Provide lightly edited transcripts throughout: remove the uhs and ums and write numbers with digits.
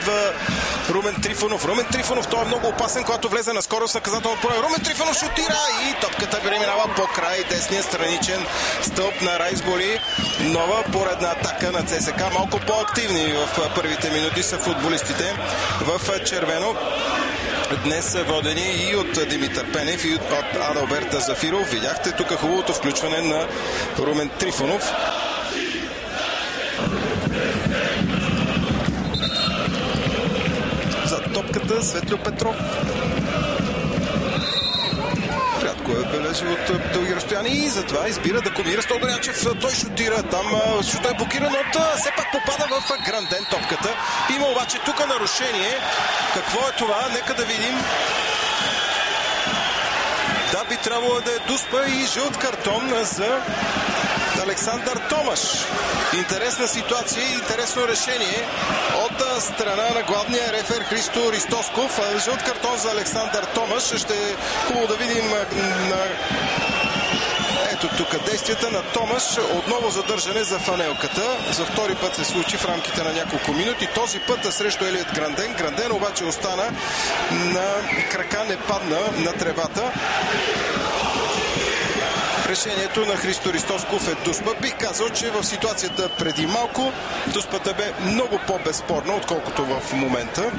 идва Румен Трифонов. Румен Трифонов, той е много опасен, когато влезе на скорост наказателно поле. Румен Трифонов шутира и топката преминава по край десния страничен стълб на Райсбури. Нова поредна атака на ЦСКА. Малко по-активни в първите минути са футболистите в червено. Днес са водени и от Димитър Пенев и от Адалберт Зафиров. Видяхте тук хубавото включване на Румен Трифонов. За топката Светлио Петров. Рядко е бележи от дълги разстояния и затова избира да комбинира с Тодор Янчев. Той шутира там, защото е блокиран от все пак попада в Гранден топката. Има обаче тук нарушение. Какво е това? Нека да видим. Да, би трябвало да е дуспа и жълт картон за Александър Томаш. Интересна ситуация и интересно решение от страна на главния рефер Христо Ристосков. Жълт картон за Александър Томаш. Ще е хубаво да видим на... Ето тук действията на Томаш. Отново задържане за фанелката. За втори път се случи в рамките на няколко минути. Този път срещу Елиот Гранден. Гранден обаче остана на крака, не падна на тревата. Решението на Христо Ристосков е дуспа. Бих казал, че в ситуацията преди малко дуспата бе много по-безспорна, отколкото в момента.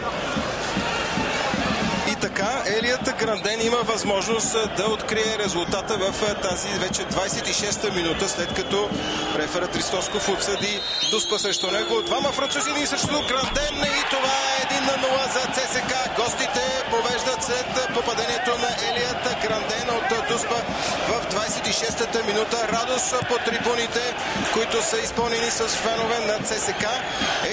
И така, Елиот Гранден има възможност да открие резултата в тази вече 26-та минута, след като реферът Ристосков отсъди дуспа срещу него. Двама французини срещу Гранден и това е 1-0 за ЦСКА. Гостите повеждат след попадението на Елиот Гранден от дуспа в 26-та минута. Радост по трибуните, които са изпълнени с фенове на ЦСКА.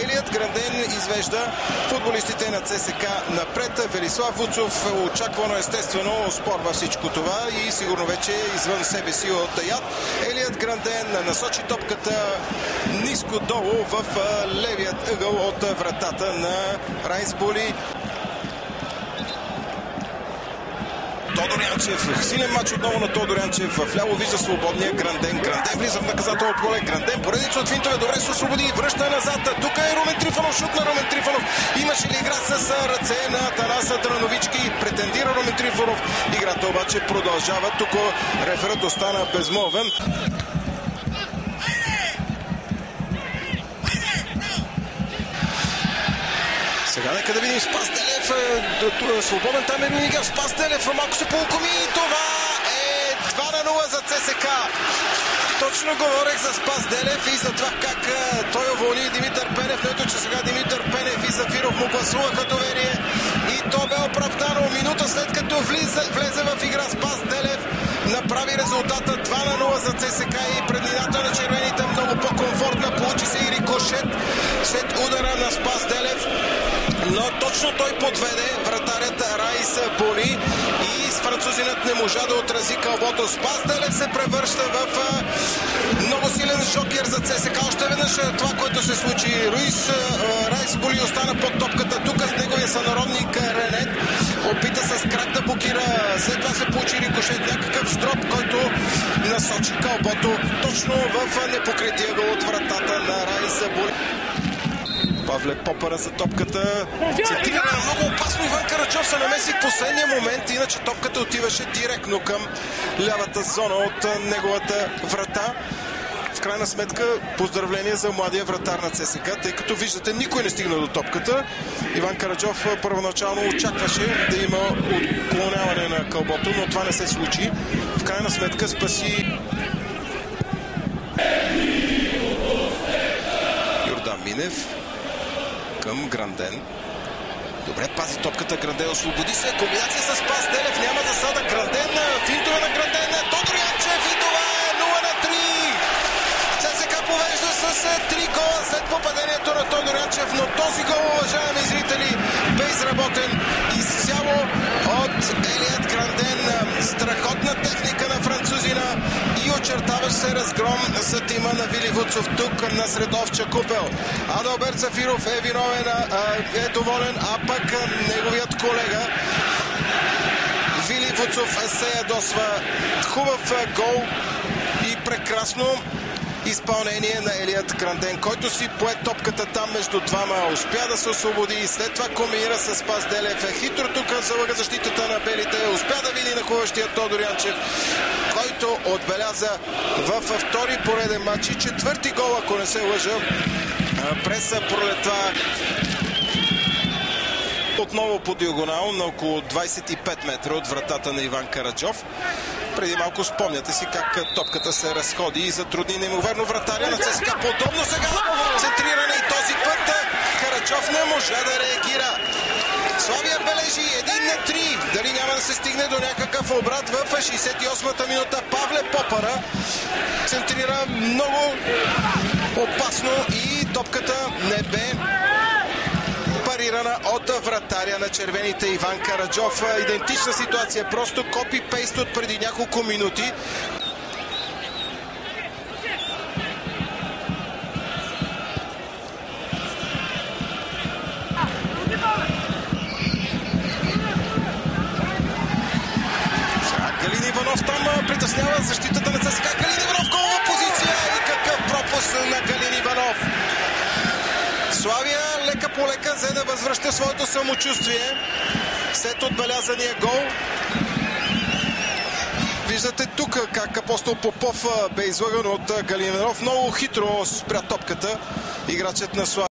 Елиот Гранден извежда футболистите на ЦСКА напред. Велислав Вуцов очаквано естествено оспорва всичко това и сигурно вече извън себе си от яд. Елиот Гранден насочи топката ниско долу в левият ъгъл от вратата на Райсбури. Тодор Янчев. Силен матч отново на Тодор Янчев. Вляво вижда свободния Гранден. Гранден влиза в наказателно поле. Гранден поредица от финтове. Добре се освободи. Връща назад. Тук е Румен Трифонов. Шут на Румен Трифонов. Имаше ли игра с ръце на Танаса Драновички? Претендира Румен Трифонов. Играта обаче продължава. Тук реферът остана безмолвен. Сега нека да видим Спас Делев. Свободен там е Рунигер. Спас Делев малко се полукоми и това е 2-0 за ЦСКА. Точно говорех за Спас Делев и за това как той уволни Димитър Пенев. Но ето, че сега Димитър Пенев и Зафиров му гласуваха доверие и то бе оправдано. Минута след като влезе в игра Спас Делев, направи резултата 2-0 за ЦСКА и преднината на червените много по-комфортна. Получи се и рикошет след удара на Спас Делев. Но точно той подведе вратарят Райсбури и французинът не можа да отрази кълбото. Спас Делев се превръща в много силен шокер за ЦСКА. Още веднъж това, което се случи. Райсбури остана под топката. Тук с неговия сънародник Ренет опита с крак да блокира. След това се получи рикошет, някакъв штроп, който насочи кълбото точно в непокрития гол от вратата на Райсбури. Павле Попара за топката. Центиране много опасно. Иван Караджов се намеси в последния момент, иначе топката отиваше директно към лявата зона от неговата врата. В крайна сметка поздравление за младия вратар на ЦСКА, тъй като виждате, никой не стигна до топката. Иван Караджов първоначално очакваше да има отклоняване на кълбото, но това не се случи. В крайна сметка спаси Йордан Минев към Гранден. Добре, пази топката Гранден, освободи се. Комбинация с Спас Делев, няма засада. Гранден, финтове на Гранден, Тодор Янчев и това е 0-3. ЦСКА повежда с 3 гола след попадението на Тодор Янчев, но този гол, уважаеми зрители, бе изработен изцяло от Елиот Гранден. Страхотна техника на французина и очертаващ се разгром за тима на Вили Вуцов тук на Средовча купел. Адалберт Зафиров е виновен, е доволен, а пък неговият колега Вили Вуцов се ядосва. Хубав гол и прекрасно изпълнение на Елият Кранден, който си пое топката там между двама, успя да се освободи и след това комбинира с Пазделев. Хитро тук залъга защитата на белите, успя да види нахуващия Тодор Янчев, който отбеляза във втори пореден матч и четвърти гол, ако не се лъжа, през пролетта. Отново по диагонал на около 25 метра от вратата на Иван Караджов. Преди малко спомняте си как топката се разходи и затрудни неимоверно вратаря на ЦСКА. Подобно сега центриране и този път Караджов не можа да реагира. Славия бележи 1-3. Дали няма да се стигне до някакъв обрат в 68-та минута. Павле Попара центрира много опасно и топката не бе парирана от вратаря на червените Иван Караджов. Идентична ситуация, просто копи-пейст от преди няколко минути. Галин Иванов там притеснява защитата на ЦСКА. Галин Иванов, голова позиция и какъв пропуск на Галин Иванов. Славия лека по лека за да възвръща своето самочувствие след отбелязания гол. Виждате тук как Апостол Попов бе излъган от Галин Иванов. Много хитро спря топката играчът на Славия.